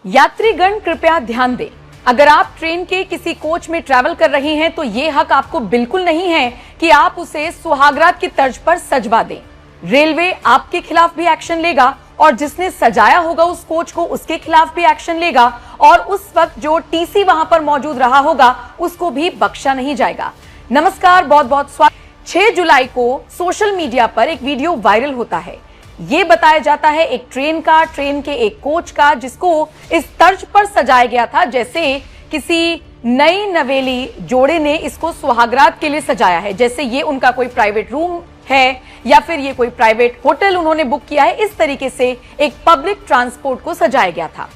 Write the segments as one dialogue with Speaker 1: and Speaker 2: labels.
Speaker 1: यात्रीगण कृपया ध्यान दें, अगर आप ट्रेन के किसी कोच में ट्रैवल कर रहे हैं तो ये हक आपको बिल्कुल नहीं है कि आप उसे सुहागरात की तर्ज पर सजवा दें। रेलवे आपके खिलाफ भी एक्शन लेगा और जिसने सजाया होगा उस कोच को उसके खिलाफ भी एक्शन लेगा और उस वक्त जो टीसी वहां पर मौजूद रहा होगा उसको भी बख्शा नहीं जाएगा। नमस्कार, बहुत बहुत स्वागत। 6 जुलाई को सोशल मीडिया पर एक वीडियो वायरल होता है। ये बताया जाता है एक ट्रेन के एक कोच का, जिसको इस तर्ज पर सजाया गया था जैसे किसी नई नवेली जोड़े ने इसको सुहागरात के लिए सजाया है, जैसे ये उनका कोई प्राइवेट रूम है या फिर ये कोई प्राइवेट होटल उन्होंने बुक किया है। इस तरीके से एक पब्लिक ट्रांसपोर्ट को सजाया गया था।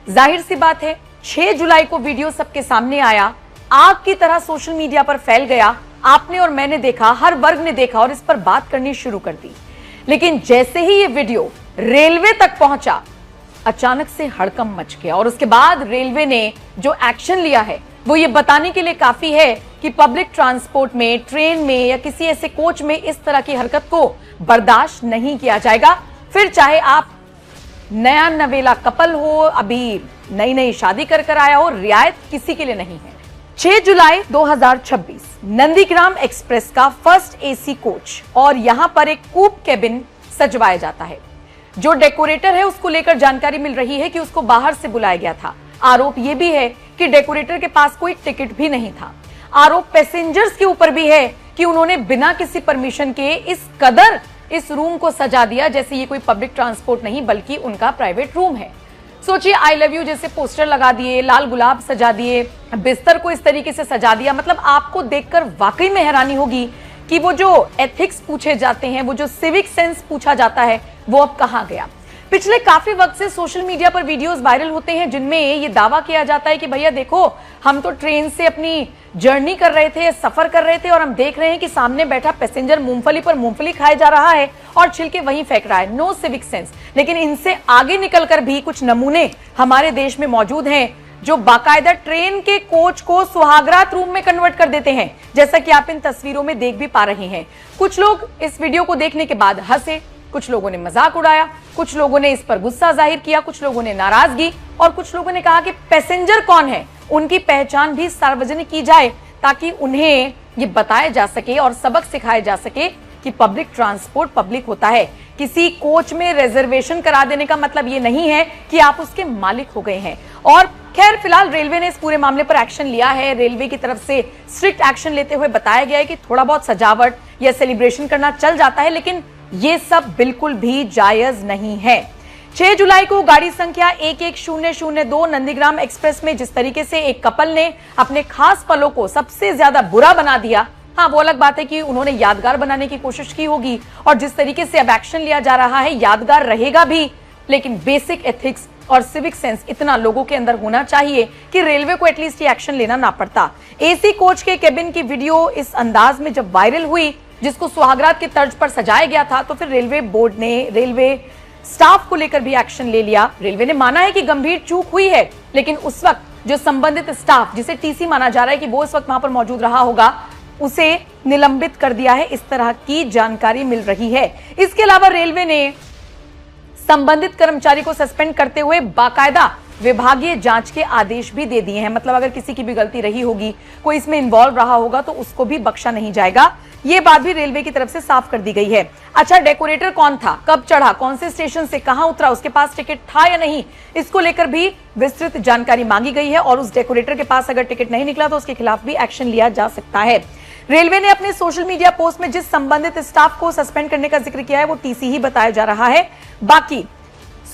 Speaker 1: जाहिर सी बात है 6 जुलाई को वीडियो सबके सामने आया, आग की तरह सोशल मीडिया पर फैल गया। आपने और मैंने देखा, हर वर्ग ने देखा और इस पर बात करनी शुरू कर दी। लेकिन जैसे ही ये वीडियो रेलवे तक पहुंचा, अचानक से हड़कंप मच गया और उसके बाद रेलवे ने जो एक्शन लिया है वो ये बताने के लिए काफी है कि पब्लिक ट्रांसपोर्ट में, ट्रेन में या किसी ऐसे कोच में इस तरह की हरकत को बर्दाश्त नहीं किया जाएगा। फिर चाहे आप नया नवेला कपल हो, अभी नई नई शादी कर आया हो, रियायत किसी के लिए नहीं है। 6 जुलाई 2026 नंदीग्राम एक्सप्रेस का फर्स्ट एसी कोच और यहां पर एक कूप केबिन सजवाया जाता है। जो डेकोरेटर है उसको लेकर जानकारी मिल रही है कि उसको बाहर से बुलाया गया था। आरोप यह भी है कि डेकोरेटर के पास कोई टिकट भी नहीं था। आरोप पैसेंजर्स के ऊपर भी है कि उन्होंने बिना किसी परमिशन के इस कदर इस रूम को सजा दिया जैसे ये कोई पब्लिक ट्रांसपोर्ट नहीं बल्कि उनका प्राइवेट रूम है। सोचिए, आई लव यू जैसे पोस्टर लगा दिए, लाल गुलाब सजा दिए, बिस्तर को इस तरीके से सजा दिया। मतलब आपको देखकर वाकई में हैरानी होगी कि वो जो एथिक्स पूछे जाते हैं, वो जो सिविक सेंस पूछा जाता है, वो अब कहां गया। पिछले काफी वक्त से सोशल मीडिया पर वीडियोस वायरल होते हैं जिनमें ये दावा किया जाता है कि भैया देखो, हम तो ट्रेन से अपनी जर्नी कर रहे थे, सफर कर रहे थे और हम देख रहे हैं कि सामने बैठा पैसेंजर मूंगफली पर मूंगफली खाए जा रहा है और छिलके वहीं फेंक रहा है। No civic sense. लेकिन इनसे आगे निकलकर भी कुछ नमूने हमारे देश में मौजूद हैं जो बाकायदा ट्रेन के कोच को सुहागरात रूम में कन्वर्ट कर देते हैं, जैसा कि आप इन तस्वीरों में देख भी पा रहे हैं। कुछ लोग इस वीडियो को देखने के बाद हंसे, कुछ लोगों ने मजाक उड़ाया, कुछ लोगों ने इस पर गुस्सा जाहिर किया, कुछ लोगों ने नाराजगी और कुछ लोगों ने कहा कि पैसेंजर कौन है उनकी पहचान भी सार्वजनिक की जाए ताकि उन्हें ये बताया जा सके और सबक सिखाया जा सके कि पब्लिक ट्रांसपोर्ट पब्लिक होता है। किसी कोच में रिजर्वेशन करा देने का मतलब ये नहीं है कि आप उसके मालिक हो गए हैं। और खैर, फिलहाल रेलवे ने इस पूरे मामले पर एक्शन लिया है। रेलवे की तरफ से स्ट्रिक्ट एक्शन लेते हुए बताया गया है कि थोड़ा बहुत सजावट या सेलिब्रेशन करना चल जाता है, लेकिन ये सब बिल्कुल भी जायज नहीं है। 6 जुलाई को गाड़ी संख्या 11002 नंदीग्राम एक्सप्रेस में जिस तरीके से एक कपल ने अपने खास पलों को सबसे ज्यादा बुरा बना दिया, हाँ वो अलग बात है कि उन्होंने यादगार बनाने की कोशिश की होगी और जिस तरीके से अब एक्शन लिया जा रहा है यादगार रहेगा भी, लेकिन बेसिक एथिक्स और सिविक सेंस इतना लोगों के अंदर होना चाहिए कि रेलवे को एटलीस्ट ये एक्शन लेना ना पड़ता। एसी कोच के केबिन की वीडियो इस अंदाज में जब वायरल हुई जिसको सुहागरात की तर्ज पर सजाया गया था, तो फिर रेलवे बोर्ड ने रेलवे स्टाफ को लेकर भी एक्शन ले लिया। रेलवे ने माना है कि गंभीर चूक हुई है, लेकिन उस वक्त जो संबंधित स्टाफ, जिसे टीसी माना जा रहा है कि वो इस वक्त वहां पर मौजूद रहा होगा, उसे निलंबित कर दिया है, इस तरह की जानकारी मिल रही है। इसके अलावा रेलवे ने संबंधित कर्मचारी को सस्पेंड करते हुए बाकायदा विभागीय जांच के आदेश भी दे दिए हैं। मतलब अगर किसी की भी गलती रही होगी, कोई इसमें इन्वॉल्व रहा होगा, तो उसको भी बख्शा नहीं जाएगा। ये बात भी रेलवे की तरफ से साफ कर दी गई है। अच्छा, डेकोरेटर कौन था, कब चढ़ा, कौन से स्टेशन से कहां उतरा, उसके पास टिकट था या नहीं, इसको लेकर भी विस्तृत जानकारी मांगी गई है और उस डेकोरेटर के पास अगर टिकट नहीं निकला तो उसके खिलाफ भी एक्शन लिया जा सकता है। रेलवे ने अपने सोशल मीडिया पोस्ट में जिस संबंधित स्टाफ को सस्पेंड करने का जिक्र किया है वो टीसी ही बताया जा रहा है। बाकी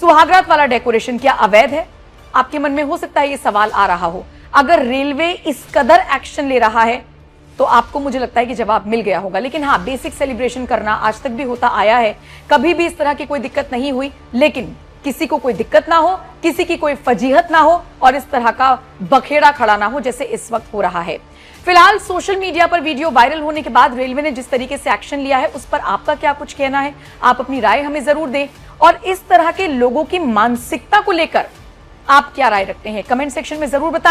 Speaker 1: सुहागरात वाला डेकोरेशन क्या अवैध है? आपके मन में हो सकता है ये सवाल आ रहा हो। अगर रेलवे इस कदर एक्शन ले रहा है तो आपको, मुझे लगता है कि जवाब मिल गया होगा। लेकिन हाँ, बेसिक सेलिब्रेशन करना आज तक भी होता आया है, कभी भी इस तरह की कोई दिक्कत नहीं हुई। लेकिन किसी को कोई दिक्कत ना हो, किसी की कोई फजीहत ना हो और इस तरह का बखेड़ा खड़ा ना हो जैसे इस वक्त हो रहा है। फिलहाल सोशल मीडिया पर वीडियो वायरल होने के बाद रेलवे ने जिस तरीके से एक्शन लिया है उस पर आपका क्या कुछ कहना है? आप अपनी राय हमें जरूर दें और इस तरह के लोगों की मानसिकता को लेकर आप क्या राय रखते हैं कमेंट सेक्शन में जरूर बताएं।